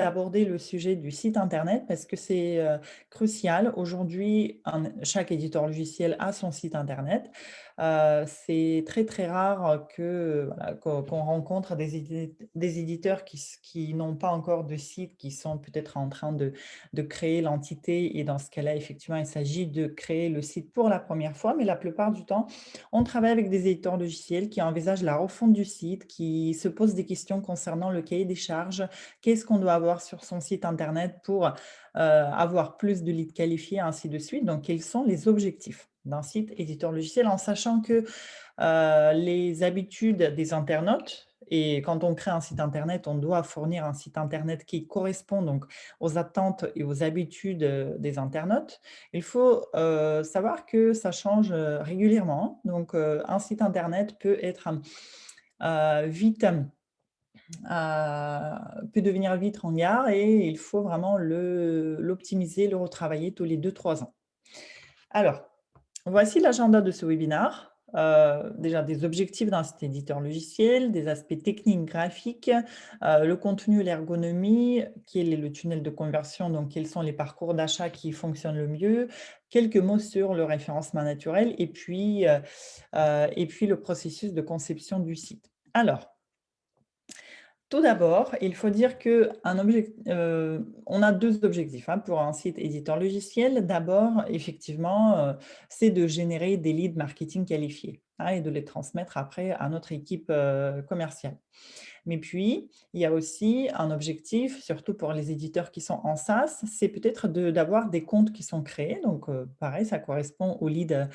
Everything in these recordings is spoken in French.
aborder le sujet du site internet parce que c'est crucial. Aujourd'hui, chaque éditeur logiciel a son site internet. C'est très très rare voilà, qu'on rencontre des éditeurs qui n'ont pas encore de site, qui sont peut-être en train de créer l'entité. Et dans ce cas-là, effectivement, il s'agit de créer le site pour la première fois. Mais la plupart du temps, on travaille avec des éditeurs logiciels qui envisagent la refonte du site, qui se posent des questions concernant le cahier des charges. Qu'est-ce qu'on doit avoir sur son site internet pour avoir plus de leads qualifiés, ainsi de suite. Donc, quels sont les objectifs d'un site éditeur logiciel, en sachant que les habitudes des internautes, et quand on crée un site internet, on doit fournir un site internet qui correspond donc aux attentes et aux habitudes des internautes. Il faut savoir que ça change régulièrement. Donc, un site internet peut être vite peut devenir vite ringard et il faut vraiment l'optimiser, le retravailler tous les 2 3 ans. Alors, voici l'agenda de ce webinaire. Déjà des objectifs d'un site éditeur logiciel, des aspects techniques, graphiques, le contenu, l'ergonomie, quel est le tunnel de conversion, donc quels sont les parcours d'achat qui fonctionnent le mieux, quelques mots sur le référencement naturel et puis le processus de conception du site. Alors, tout d'abord, il faut dire on a 2 objectifs, hein, pour un site éditeur logiciel. D'abord, effectivement, c'est de générer des leads marketing qualifiés, hein, et de les transmettre après à notre équipe, commerciale. Mais puis, il y a aussi un objectif, surtout pour les éditeurs qui sont en SaaS, c'est peut-être d'avoir des comptes qui sont créés. Donc, pareil, ça correspond aux leads,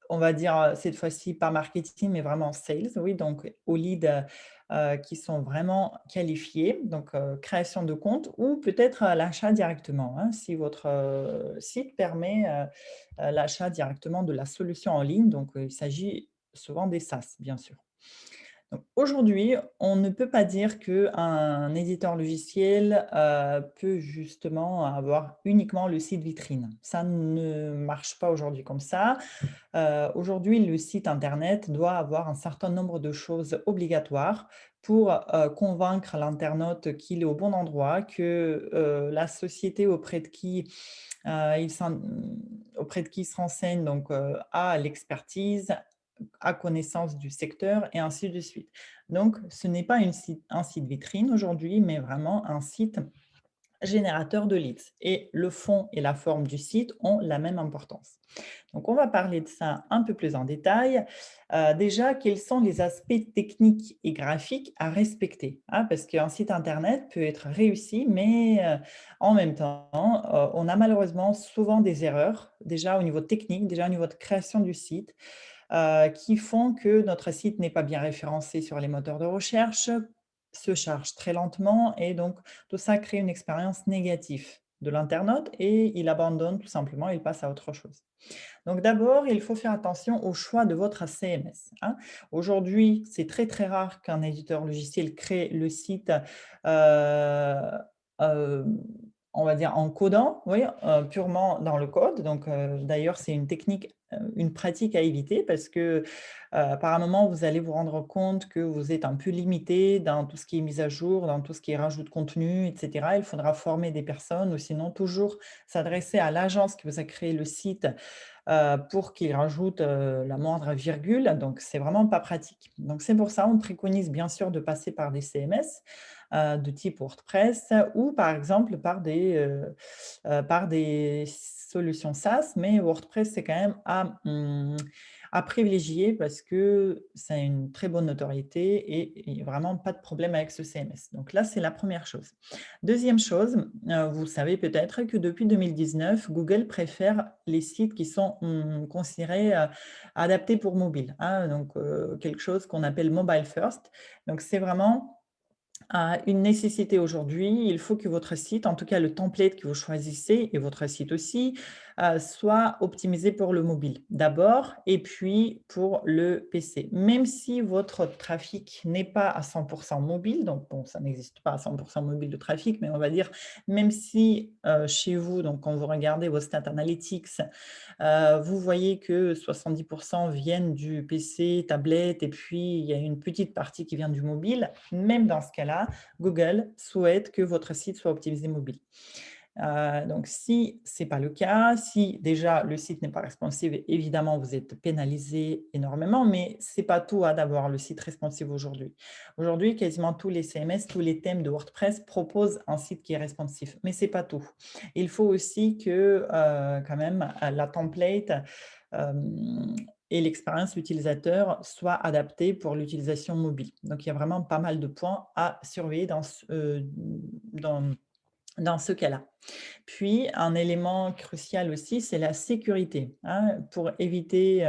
on va dire, cette fois-ci pas marketing, mais vraiment sales, oui, donc aux leads, qui sont vraiment qualifiés, donc création de compte ou peut-être, l'achat directement, hein, si votre, site permet, l'achat directement de la solution en ligne. Donc, il s'agit souvent des SaaS, bien sûr. Donc aujourd'hui, on ne peut pas dire qu'un éditeur logiciel, peut justement avoir uniquement le site vitrine. Ça ne marche pas aujourd'hui comme ça. Aujourd'hui, le site internet doit avoir un certain nombre de choses obligatoires pour, convaincre l'internaute qu'il est au bon endroit, que, la société auprès de qui il se renseigne donc, a l'expertise, a connaissance du secteur et ainsi de suite. Donc ce n'est pas un site vitrine aujourd'hui, mais vraiment un site générateur de leads et le fond et la forme du site ont la même importance. Donc, on va parler de ça un peu plus en détail. Déjà, quels sont les aspects techniques et graphiques à respecter, hein, parce qu'un site internet peut être réussi, mais en même temps, on a malheureusement souvent des erreurs, déjà au niveau technique, déjà au niveau de création du site, qui font que notre site n'est pas bien référencé sur les moteurs de recherche, se charge très lentement et donc tout ça crée une expérience négative de l'internaute et il abandonne tout simplement, il passe à autre chose. Donc d'abord, il faut faire attention au choix de votre CMS, hein. Aujourd'hui, c'est très, très rare qu'un éditeur logiciel crée le site, heu, hem, on va dire en codant, oui, purement dans le code. Donc d'ailleurs, c'est une technique, une pratique à éviter parce que, par un moment, vous allez vous rendre compte que vous êtes un peu limité dans tout ce qui est mise à jour, dans tout ce qui est rajout de contenu et cetera. Il faudra former des personnes ou sinon toujours s'adresser à l'agence qui vous a créé le site, pour qu'il rajoute, la moindre virgule, donc c'est vraiment pas pratique. Donc c'est pour ça, on préconise bien sûr de passer par des CMS, de type WordPress ou par exemple par des solutions SaaS, mais WordPress, c'est quand même à privilégier parce que ça a une très bonne notoriété et vraiment pas de problème avec ce CMS. Donc là, c'est la première chose. Deuxième chose, vous savez peut-être que depuis 2019, Google préfère les sites qui sont, considérés, adaptés pour mobile, hein, donc quelque chose qu'on appelle mobile first. Donc c'est vraiment une nécessité aujourd'hui. Il faut que votre site, en tout cas le template que vous choisissez et votre site aussi, soit optimisé pour le mobile d'abord et puis pour le PC. Même si votre trafic n'est pas à 100 mobile, donc bon, ça n'existe pas à 100 mobile de trafic, mais on va dire même si, chez vous, donc quand vous regardez vos stats analytics, vous voyez que 70 viennent du PC, tablette et puis il y a une petite partie qui vient du mobile. Même dans ce cas-là, Google souhaite que votre site soit optimisé mobile. Donc si ce n'est pas le cas, si déjà le site n'est pas responsive, évidemment vous êtes pénalisé énormément, mais ce n'est pas tout d'avoir le site responsive aujourd'hui. Aujourd'hui, quasiment tous les CMS, tous les thèmes de WordPress proposent un site qui est responsive, mais ce n'est pas tout. Il faut aussi que quand même la template et l'expérience utilisateur soient adaptés pour l'utilisation mobile. Donc il y a vraiment pas mal de points à surveiller dans ce cas-là. Puis, un élément crucial aussi, c'est la sécurité, hein, pour éviter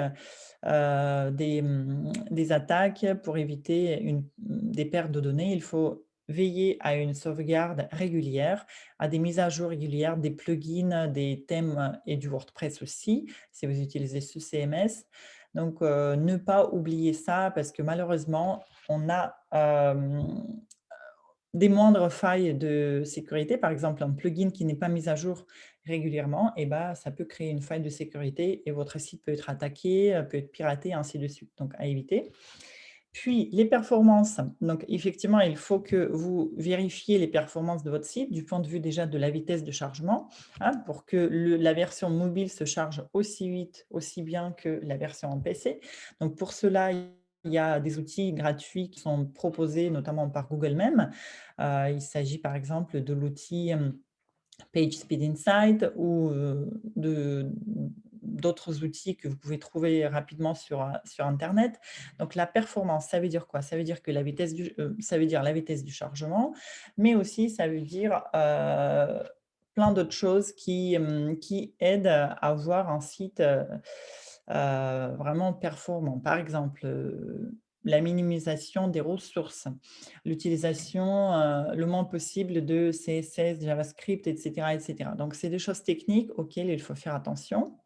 des attaques, pour éviter des pertes de données. Il faut veiller à une sauvegarde régulière, à des mises à jour régulières, des plugins, des thèmes et du WordPress aussi, si vous utilisez ce CMS. Donc, ne pas oublier ça parce que malheureusement, on a des moindres failles de sécurité, par exemple un plugin qui n'est pas mis à jour régulièrement, et ben, ça peut créer une faille de sécurité et votre site peut être attaqué, peut être piraté, ainsi de suite, donc à éviter. Puis les performances, donc effectivement, il faut que vous vérifiez les performances de votre site du point de vue déjà de la vitesse de chargement, hein, pour que la version mobile se charge aussi vite, aussi bien que la version en PC. Donc pour cela, il y a des outils gratuits qui sont proposés notamment par Google même. Il s'agit par exemple de l'outil PageSpeed Insight ou d'autres outils que vous pouvez trouver rapidement sur internet. Donc la performance, ça veut dire quoi? Ça veut dire que ça veut dire la vitesse du chargement, mais aussi ça veut dire, plein d'autres choses qui aident à avoir un site, vraiment performant. Par exemple, la minimisation des ressources, l'utilisation, le moins possible de CSS, JavaScript, et cetera, et cetera. Donc c'est des choses techniques auxquelles il faut faire attention.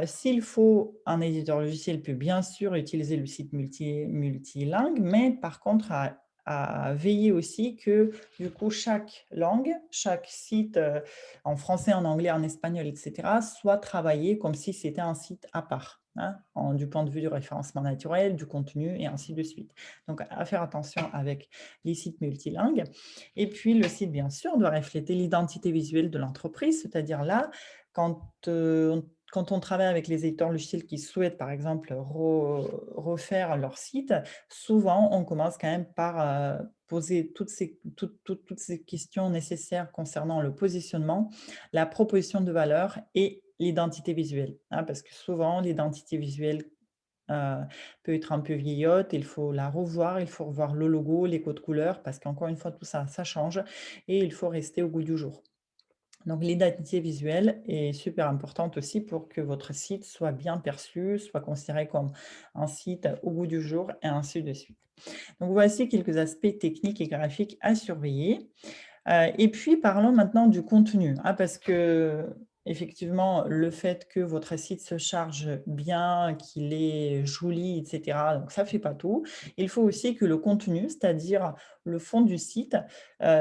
S'il faut, un éditeur logiciel peut bien sûr utiliser le site multilingue, mais par contre à veiller aussi que du coup chaque langue, chaque site en français, en anglais, en espagnol, et cetera, soit travaillé comme si c'était un site à part, hein, du point de vue du référencement naturel, du contenu et ainsi de suite. Donc à faire attention avec les sites multilingues. Et puis le site, bien sûr, doit refléter l'identité visuelle de l'entreprise, c'est-à-dire là, quand quand on travaille avec les éditeurs logiciels qui souhaitent, par exemple, refaire leur site, souvent, on commence quand même par poser toutes ces questions nécessaires concernant le positionnement, la proposition de valeur et l'identité visuelle, hein, parce que souvent, l'identité visuelle euh, peut être un peu vieillotte, il faut la revoir, il faut revoir le logo, les codes couleurs, parce qu'encore une fois, tout ça, ça change et il faut rester au goût du jour. Donc l'identité visuelle est super importante aussi pour que votre site soit bien perçu, soit considéré comme un site au goût du jour et ainsi de suite. Donc voici quelques aspects techniques et graphiques à surveiller. Et puis parlons maintenant du contenu, hein, parce que effectivement, le fait que votre site se charge bien, qu'il est joli, et cetera, donc ça ne fait pas tout. Il faut aussi que le contenu, c'est-à-dire le fond du site,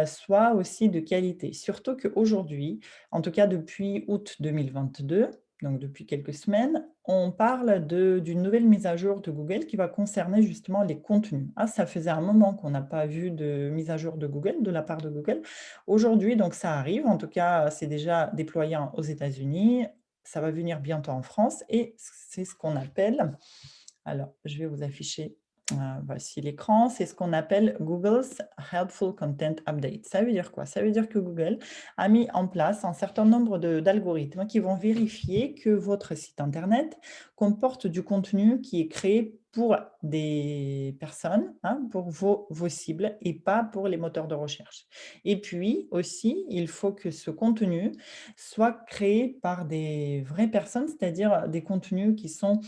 soit aussi de qualité. Surtout qu'aujourd'hui, en tout cas depuis août 2022, donc depuis quelques semaines, on parle d'une nouvelle mise à jour de Google qui va concerner justement les contenus. Ah, ça faisait un moment qu'on n'a pas vu de mise à jour de Google, de la part de Google. Aujourd'hui, donc ça arrive, en tout cas, c'est déjà déployé aux États-Unis, ça va venir bientôt en France et c'est ce qu'on appelle, alors je vais vous afficher, voici l'écran, c'est ce qu'on appelle Google's Helpful Content Update. Ça veut dire quoi? Ça veut dire que Google a mis en place un certain nombre d'algorithmes qui vont vérifier que votre site internet comporte du contenu qui est créé pour des personnes, hein, pour vos cibles et pas pour les moteurs de recherche. Et puis aussi, il faut que ce contenu soit créé par des vraies personnes, c'est-à-dire des contenus qui sont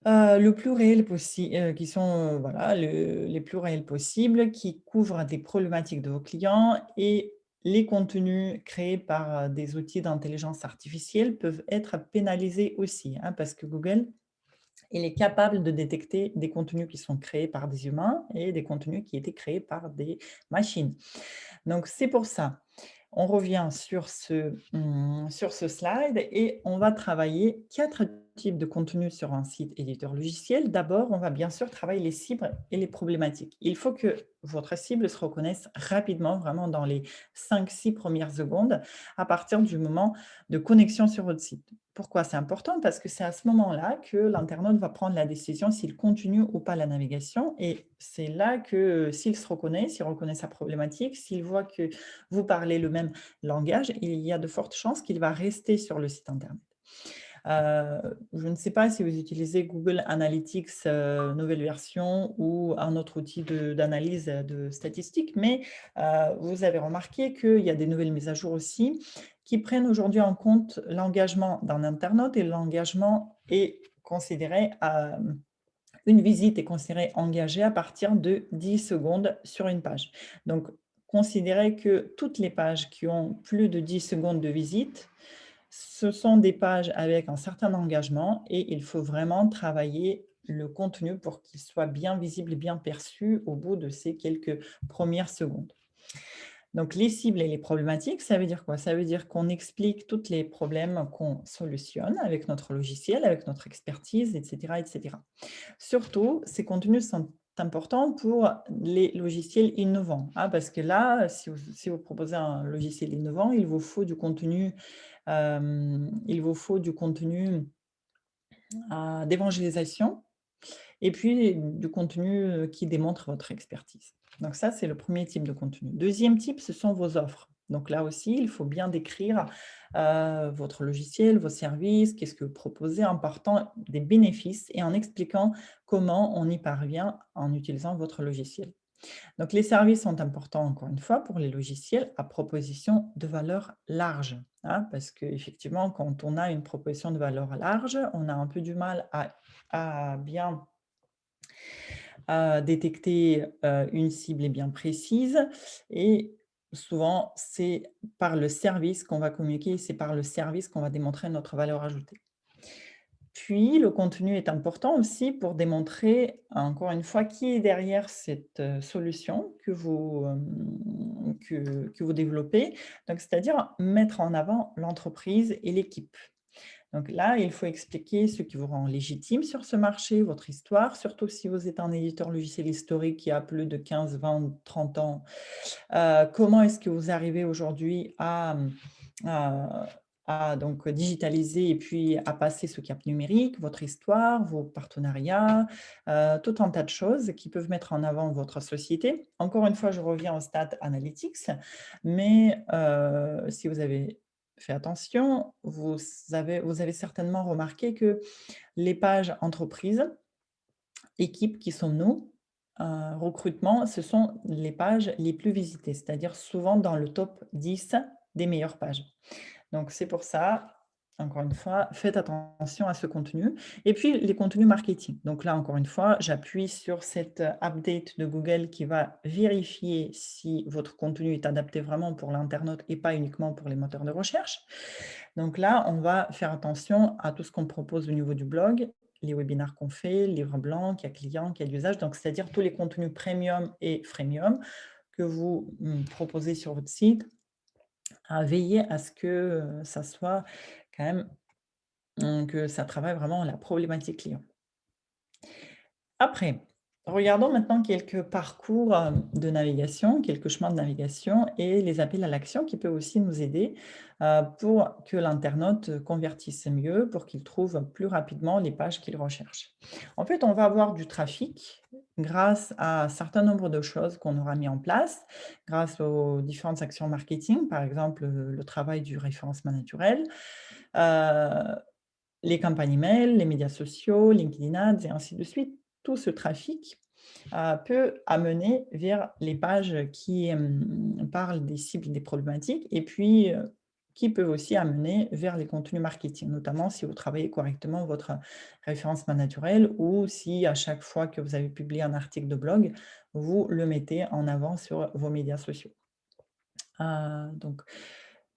le plus réel possible, qui sont, voilà, les plus réels possibles, qui couvrent des problématiques de vos clients et les contenus créés par des outils d'intelligence artificielle peuvent être pénalisés aussi, hein, parce que Google, il est capable de détecter des contenus qui sont créés par des humains et des contenus qui étaient créés par des machines. Donc c'est pour ça. On revient sur ce slide et on va travailler 4 types de contenus sur un site éditeur logiciel. D'abord, on va bien sûr travailler les cibles et les problématiques. Il faut que votre cible se reconnaisse rapidement, vraiment dans les 5-6 premières secondes, à partir du moment de connexion sur votre site. Pourquoi c'est important? Parce que c'est à ce moment-là que l'internaute va prendre la décision s'il continue ou pas la navigation et c'est là que s'il se reconnaît, s'il reconnaît sa problématique, s'il voit que vous parlez le même langage, il y a de fortes chances qu'il va rester sur le site internet. Je ne sais pas si vous utilisez Google Analytics, nouvelle version ou un autre outil d'analyse de statistiques, mais vous avez remarqué qu'il y a des nouvelles mises à jour aussi qui prennent aujourd'hui en compte l'engagement d'un internaute et l'engagement est considéré une visite est considérée engagée à partir de 10 secondes sur une page. Donc, considérez que toutes les pages qui ont plus de 10 secondes de visite, ce sont des pages avec un certain engagement et il faut vraiment travailler le contenu pour qu'il soit bien visible et bien perçu au bout de ces quelques premières secondes. Donc, les cibles et les problématiques, ça veut dire quoi? Ça veut dire qu'on explique tous les problèmes qu'on solutionne avec notre logiciel, avec notre expertise, etc., etc. Surtout, ces contenus sont importants pour les logiciels innovants, hein, parce que là, si vous proposez un logiciel innovant, il vous faut du contenu, d'évangélisation et puis du contenu, qui démontre votre expertise. Donc ça, c'est le premier type de contenu. Deuxième type, ce sont vos offres. Donc là aussi, il faut bien décrire, votre logiciel, vos services, qu'est-ce que vous proposez en partant des bénéfices et en expliquant comment on y parvient en utilisant votre logiciel. Donc les services sont importants encore une fois pour les logiciels à proposition de valeur large, hein, parce qu'effectivement, quand on a une proposition de valeur large, on a un peu du mal à bien détecter, une cible et bien précise et souvent, c'est par le service qu'on va communiquer, c'est par le service qu'on va démontrer notre valeur ajoutée. Puis le contenu est important aussi pour démontrer, encore une fois, qui est derrière cette, solution que vous développez. Donc c'est-à-dire mettre en avant l'entreprise et l'équipe. Donc là, il faut expliquer ce qui vous rend légitime sur ce marché, votre histoire, surtout si vous êtes un éditeur logiciel historique qui a plus de 15, 20, 30 ans. Comment est-ce que vous arrivez aujourd'hui à donc digitaliser et puis à passer ce cap numérique, votre histoire, vos partenariats, tout un tas de choses qui peuvent mettre en avant votre société. Encore une fois, je reviens au stade analytics, mais si vous avez fait attention, vous avez certainement remarqué que les pages entreprises, équipe, qui sommes-nous, recrutement, ce sont les pages les plus visitées, c'est-à-dire souvent dans le top 10 des meilleures pages. Donc c'est pour ça, encore une fois, faites attention à ce contenu et puis les contenus marketing. Donc là, encore une fois, j'appuie sur cette update de Google qui va vérifier si votre contenu est adapté vraiment pour l'internaute et pas uniquement pour les moteurs de recherche. Donc là, on va faire attention à tout ce qu'on propose au niveau du blog, les webinaires qu'on fait, livre blanc, qui a client, qui a d'usage, donc c'est-à-dire tous les contenus premium et freemium que vous proposez sur votre site, à veiller à ce que ça soit quand même que ça travaille vraiment la problématique client. Après, regardons maintenant quelques parcours, de navigation, quelques chemins de navigation et les appels à l'action qui peuvent aussi nous aider, pour que l'internaute convertisse mieux, pour qu'il trouve plus rapidement les pages qu'il recherche. En fait, on va avoir du trafic grâce à un certain nombre de choses qu'on aura mis en place, grâce aux différentes actions marketing, par exemple, le travail du référencement naturel, heu les campagnes email, les médias sociaux, LinkedIn Ads et ainsi de suite. Tout ce trafic, peut amener vers les pages qui, parlent des cibles, des problématiques et puis, qui peuvent aussi amener vers les contenus marketing, notamment si vous travaillez correctement votre référencement naturel ou si à chaque fois que vous avez publié un article de blog, vous le mettez en avant sur vos médias sociaux. Donc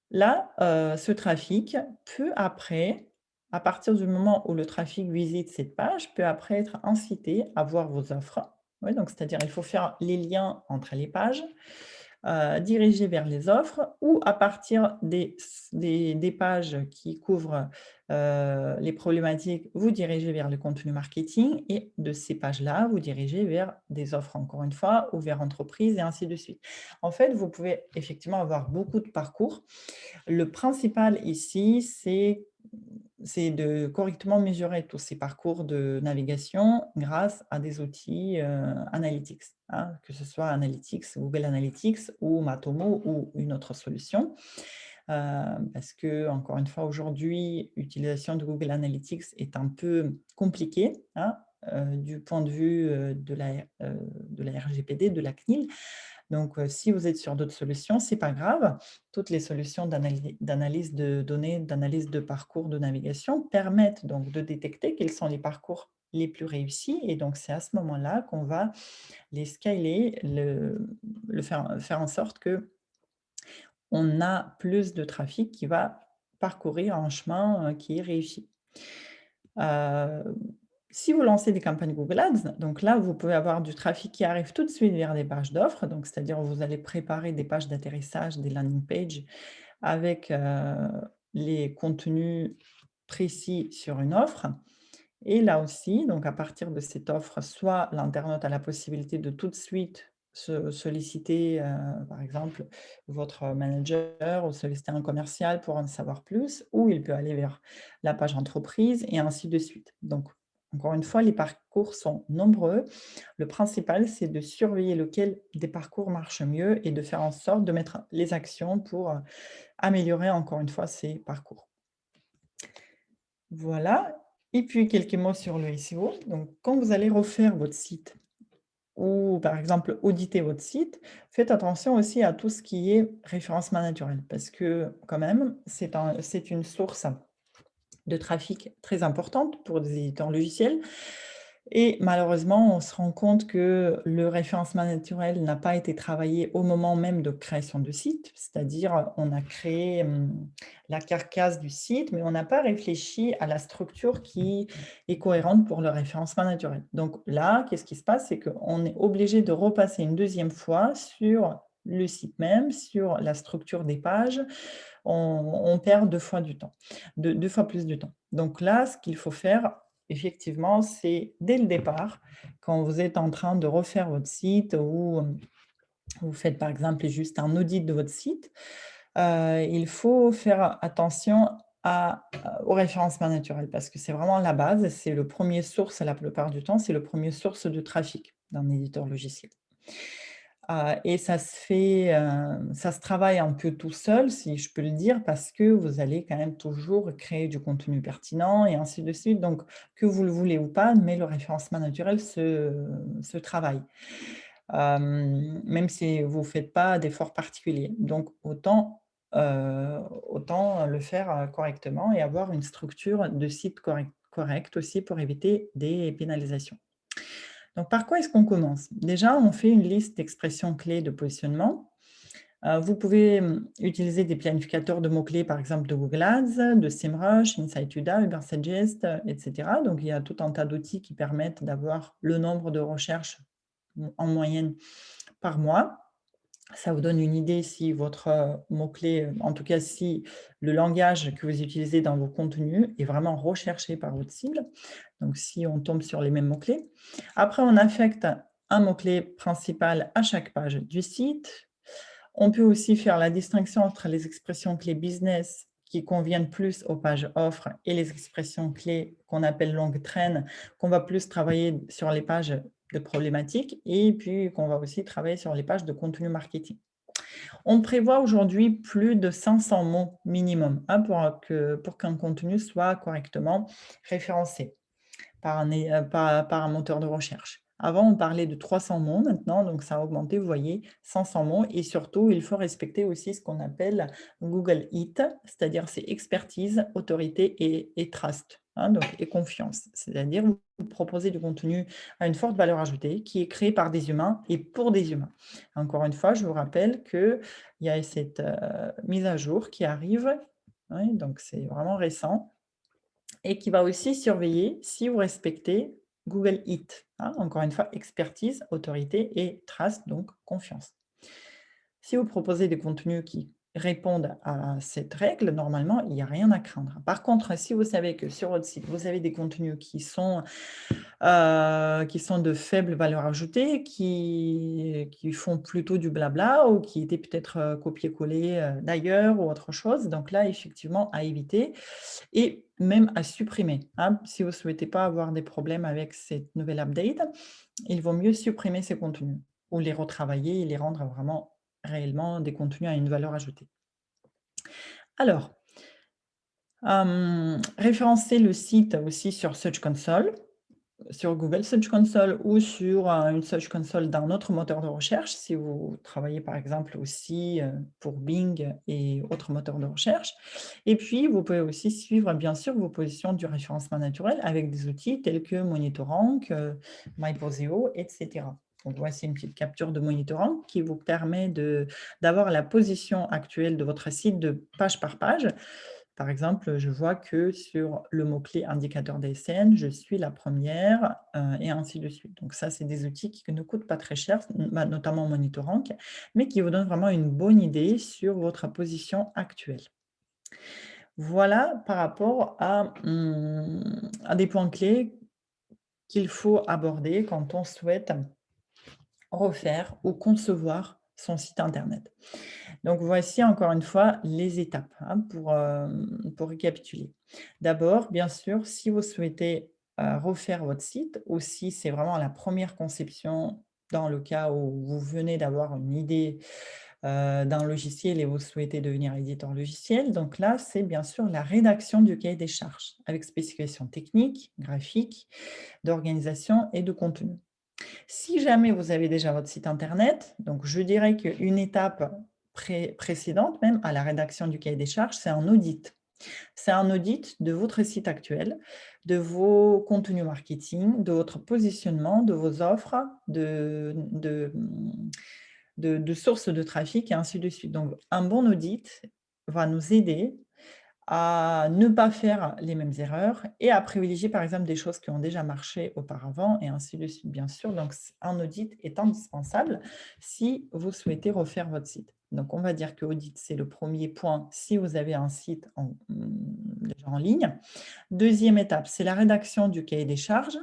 là, ce trafic peut après, à partir du moment où le trafic visite cette page, peut après être incité à voir vos offres. Oui, donc c'est-à-dire il faut faire les liens entre les pages, diriger vers les offres ou à partir des pages qui couvrent, les problématiques, vous dirigez vers le contenu marketing et de ces pages-là, vous dirigez vers des offres encore une fois ou vers entreprises et ainsi de suite. En fait, vous pouvez effectivement avoir beaucoup de parcours. Le principal ici, c'est de correctement mesurer tous ces parcours de navigation grâce à des outils, analytics, hein, que ce soit Analytics, Google Analytics ou Matomo ou une autre solution. Parce que encore une fois, aujourd'hui, l'utilisation de Google Analytics est un peu compliquée, hein, du point de vue, de la RGPD, de la CNIL. Donc, si vous êtes sur d'autres solutions, c'est pas grave. Toutes les solutions d'analyse de données, d'analyse de parcours de navigation permettent donc de détecter quels sont les parcours les plus réussis et donc c'est à ce moment-là qu'on va les scaler, le faire en sorte que on a plus de trafic qui va parcourir un chemin, qui est réussi. Heu, Si vous lancez des campagnes Google Ads, donc là, vous pouvez avoir du trafic qui arrive tout de suite vers des pages d'offres, donc c'est-à-dire vous allez préparer des pages d'atterrissage, des landing pages avec, les contenus précis sur une offre et là aussi, donc à partir de cette offre, soit l'internaute a la possibilité de tout de suite solliciter, par exemple, votre manager ou solliciter un commercial pour en savoir plus, ou il peut aller vers la page entreprise et ainsi de suite. Donc, encore une fois, les parcours sont nombreux. Le principal, c'est de surveiller lequel des parcours marche mieux et de faire en sorte de mettre les actions pour, améliorer encore une fois ces parcours. Voilà et puis quelques mots sur le SEO. Donc quand vous allez refaire votre site ou par exemple auditer votre site, faites attention aussi à tout ce qui est référencement naturel parce que quand même c'est une source de trafic très importante pour des éditeurs logiciels et malheureusement, on se rend compte que le référencement naturel n'a pas été travaillé au moment même de création du site. C'est-à-dire, on a créé, la carcasse du site, mais on n'a pas réfléchi à la structure qui est cohérente pour le référencement naturel. Donc là, qu'est-ce qui se passe? C'est qu'on est obligé de repasser une deuxième fois sur le site même, sur la structure des pages. On perd 2 fois du temps, 2 fois plus de temps. Donc là, ce qu'il faut faire, effectivement, c'est dès le départ, quand vous êtes en train de refaire votre site ou, vous faites par exemple juste un audit de votre site, il faut faire attention au référencement naturel parce que c'est vraiment la base, c'est le premier source la plupart du temps, c'est le premier source de trafic d'un éditeur logiciel. Et ça se travaille un peu tout seul, si je peux le dire, parce que vous allez quand même toujours créer du contenu pertinent et ainsi de suite. Donc, que vous le voulez ou pas, mais le référencement naturel se travaille, même si vous ne faites pas d'efforts particuliers. Donc, autant le faire, correctement et avoir une structure de site correcte aussi pour éviter des pénalisations. Donc, par quoi est-ce qu'on commence? Déjà, on fait une liste d'expressions clés de positionnement. Vous pouvez, utiliser des planificateurs de mots-clés, par exemple de Google Ads, de SEMrush, Insight-UDA, Ubersuggest, et cetera. Donc il y a tout un tas d'outils qui permettent d'avoir le nombre de recherches, en moyenne par mois. Ça vous donne une idée si votre, mot-clé, en tout cas si le langage que vous utilisez dans vos contenus est vraiment recherché par votre cible, donc si on tombe sur les mêmes mots-clés. Après, on affecte un mot-clé principal à chaque page du site. On peut aussi faire la distinction entre les expressions clés business qui conviennent plus aux pages offres et les expressions clés qu'on appelle longue traîne, qu'on va plus travailler sur les pages de problématiques et puis qu'on va aussi travailler sur les pages de contenu marketing. On prévoit aujourd'hui plus de 500 mots minimum, hein, pour qu'un contenu soit correctement référencé par un moteur de recherche. Avant, on parlait de 300 mots maintenant, donc ça a augmenté, vous voyez, 500 mots et surtout, il faut respecter aussi ce qu'on appelle Google IT, c'est-à-dire c'est expertise, autorité et trust. hein, donc, et confiance. C'est-à-dire, vous proposez du contenu à une forte valeur ajoutée qui est créé par des humains et pour des humains. Encore une fois, je vous rappelle qu'il y a cette mise à jour qui arrive, oui, donc c'est vraiment récent, et qui va aussi surveiller si vous respectez Google It. Hein, encore une fois, expertise, autorité et trace, donc confiance. Si vous proposez des contenus qui répondent à cette règle, normalement, il n'y a rien à craindre. Par contre, si vous savez que sur votre site, vous avez des contenus qui sont de faible valeur ajoutée, qui font plutôt du blabla ou qui étaient peut-être copiés-collés d'ailleurs ou autre chose, donc là, effectivement, à éviter et même à supprimer. Hein. Si vous ne souhaitez pas avoir des problèmes avec cette nouvelle update, il vaut mieux supprimer ces contenus ou les retravailler et les rendre vraiment réellement des contenus à une valeur ajoutée. Alors, référencer le site aussi sur Search Console, sur Google Search Console ou sur une Search Console d'un autre moteur de recherche, si vous travaillez par exemple aussi pour Bing et autres moteurs de recherche. Et puis, vous pouvez aussi suivre bien sûr vos positions du référencement naturel avec des outils tels que Monitorank, MyPoseo, etc. Donc, voici une petite capture de Monitorank qui vous permet d'avoir la position actuelle de votre site de page par page. Par exemple, je vois que sur le mot-clé indicateur DSN, je suis la première et ainsi de suite. Donc ça, c'est des outils qui ne coûtent pas très cher, notamment Monitorank, mais qui vous donnent vraiment une bonne idée sur votre position actuelle. Voilà par rapport à des points clés qu'il faut aborder quand on souhaite refaire ou concevoir son site internet. Donc voici encore une fois les étapes hein, pour récapituler. D'abord, bien sûr, si vous souhaitez refaire votre site, ou si c'est vraiment la première conception dans le cas où vous venez d'avoir une idée d'un logiciel et vous souhaitez devenir éditeur logiciel, donc là, c'est bien sûr la rédaction du cahier des charges avec spécifications techniques, graphiques, d'organisation et de contenu. Si jamais vous avez déjà votre site internet, donc je dirais qu'une étape précédente même à la rédaction du cahier des charges, c'est un audit. C'est un audit de votre site actuel, de vos contenus marketing, de votre positionnement, de vos offres, de sources de trafic et ainsi de suite. Donc, un bon audit va nous aider à ne pas faire les mêmes erreurs et à privilégier, par exemple, des choses qui ont déjà marché auparavant et ainsi de suite, bien sûr. Donc, un audit est indispensable si vous souhaitez refaire votre site. Donc, on va dire que audit, c'est le premier point si vous avez un site déjà en ligne. Deuxième étape, c'est la rédaction du cahier des charges.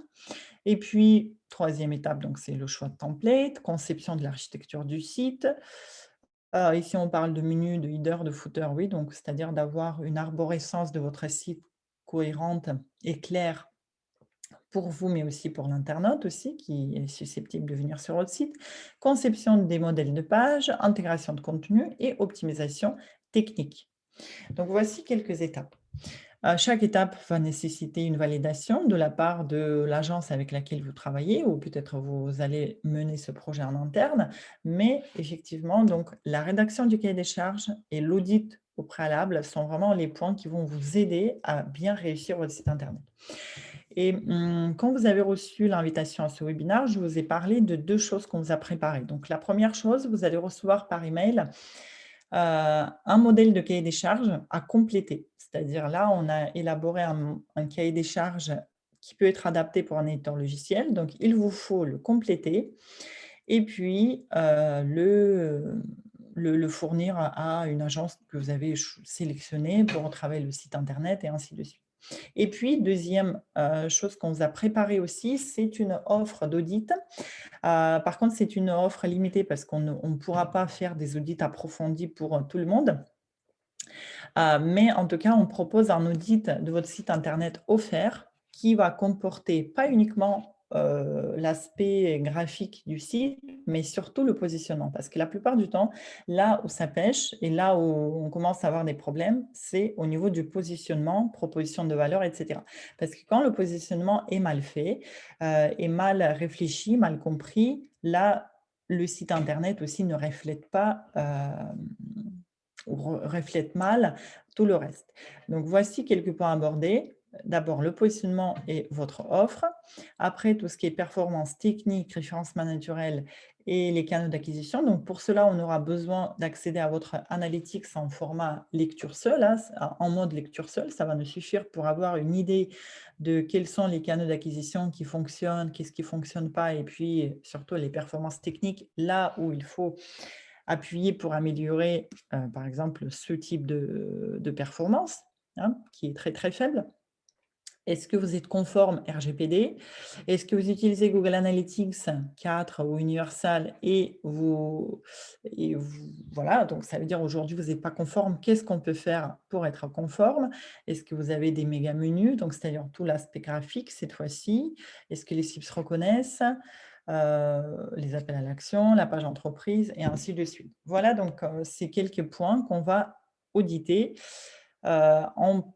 Et puis, troisième étape, donc c'est le choix de template, conception de l'architecture du site. Ici, on parle de menu, de header, de footer, oui, donc c'est-à-dire d'avoir une arborescence de votre site cohérente et claire pour vous, mais aussi pour l'internaute aussi, qui est susceptible de venir sur votre site. Conception des modèles de page, intégration de contenu et optimisation technique. Donc, voici quelques étapes. Chaque étape va nécessiter une validation de la part de l'agence avec laquelle vous travaillez ou peut-être vous allez mener ce projet en interne. Mais effectivement, donc, la rédaction du cahier des charges et l'audit au préalable sont vraiment les points qui vont vous aider à bien réussir votre site internet. Et quand vous avez reçu l'invitation à ce webinaire, je vous ai parlé de 2 choses qu'on vous a préparées. Donc la première chose, vous allez recevoir par email un modèle de cahier des charges à compléter. C'est-à-dire là, on a élaboré un cahier des charges qui peut être adapté pour un éditeur logiciel. Donc, il vous faut le compléter et puis le fournir à une agence que vous avez sélectionnée pour travailler le site internet et ainsi de suite. Et puis, deuxième chose qu'on vous a préparée aussi, c'est une offre d'audit. Par contre, c'est une offre limitée parce qu'on ne pourra pas faire des audits approfondis pour tout le monde. Mais en tout cas, on propose un audit de votre site internet offert qui va comporter pas uniquement l'aspect graphique du site, mais surtout le positionnement. Parce que la plupart du temps, là où ça pêche et là où on commence à avoir des problèmes, c'est au niveau du positionnement, proposition de valeur, etc. Parce que quand le positionnement est mal fait, est mal réfléchi, mal compris, là, le site internet aussi ne reflète pas ou reflète mal tout le reste. Donc, voici quelques points abordés. d'abord le positionnement et votre offre. Après, tout ce qui est performance technique, référencement naturel et les canaux d'acquisition. Donc, pour cela, on aura besoin d'accéder à votre analytics en format lecture seule, hein, en mode lecture seule. Ça va nous suffire pour avoir une idée de quels sont les canaux d'acquisition qui fonctionnent, qu'est-ce qui ne fonctionne pas, et puis surtout les performances techniques, là où il faut appuyer pour améliorer, par exemple, ce type de performance, hein, qui est très, très faible. Est-ce que vous êtes conforme RGPD? Est-ce que vous utilisez Google Analytics 4 ou Universal voilà, donc ça veut dire aujourd'hui vous n'êtes pas conforme. Qu'est-ce qu'on peut faire pour être conforme? Est-ce que vous avez des méga menus, donc c'est-à-dire tout l'aspect graphique cette fois-ci? Est-ce que les sites se reconnaissent? Les appels à l'action, la page entreprise et ainsi de suite. Voilà donc ces quelques points qu'on va auditer en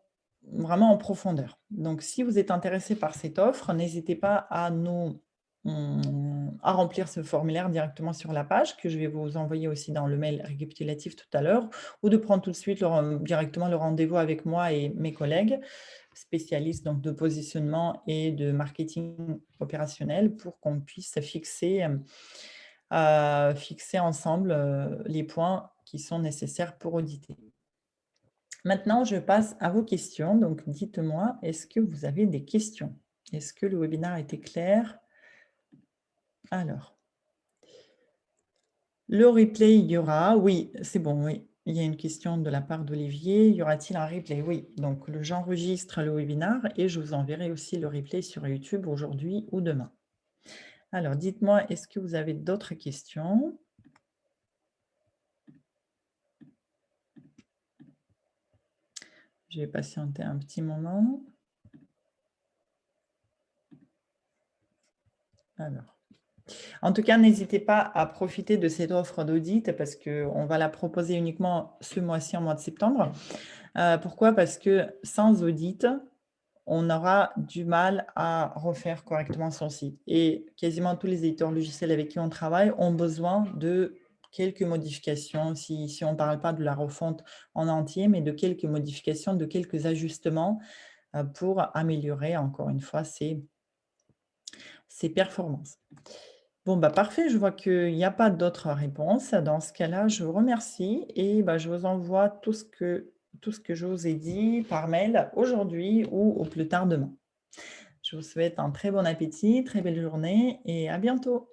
vraiment en profondeur. Donc, si vous êtes intéressé par cette offre, n'hésitez pas à remplir ce formulaire directement sur la page que je vais vous envoyer aussi dans le mail récapitulatif tout à l'heure, ou de prendre tout de suite directement le rendez-vous avec moi et mes collègues spécialistes donc, de positionnement et de marketing opérationnel pour qu'on puisse fixer ensemble les points qui sont nécessaires pour auditer. Maintenant, je passe à vos questions. Donc, dites-moi, est-ce que vous avez des questions? Est-ce que le webinaire était clair? Alors, le replay, il y aura, oui, c'est bon, oui. Il y a une question de la part d'Olivier. Y aura-t-il un replay? Oui, donc j'enregistre le webinaire et je vous enverrai aussi le replay sur YouTube aujourd'hui ou demain. Alors, dites-moi, est-ce que vous avez d'autres questions? Je vais patienter un petit moment. Alors. En tout cas, n'hésitez pas à profiter de cette offre d'audit parce qu'on va la proposer uniquement ce mois-ci, en mois de septembre. Pourquoi? Parce que sans audit, on aura du mal à refaire correctement son site. Et quasiment tous les éditeurs logiciels avec qui on travaille ont besoin de quelques modifications, si on ne parle pas de la refonte en entier, mais de quelques modifications, de quelques ajustements pour améliorer, encore une fois, ses performances. Bon, bah, parfait, je vois qu'il n'y a pas d'autres réponses. Dans ce cas-là, je vous remercie et bah, je vous envoie tout ce que je vous ai dit par mail aujourd'hui ou au plus tard demain. Je vous souhaite un très bon appétit, très belle journée et à bientôt.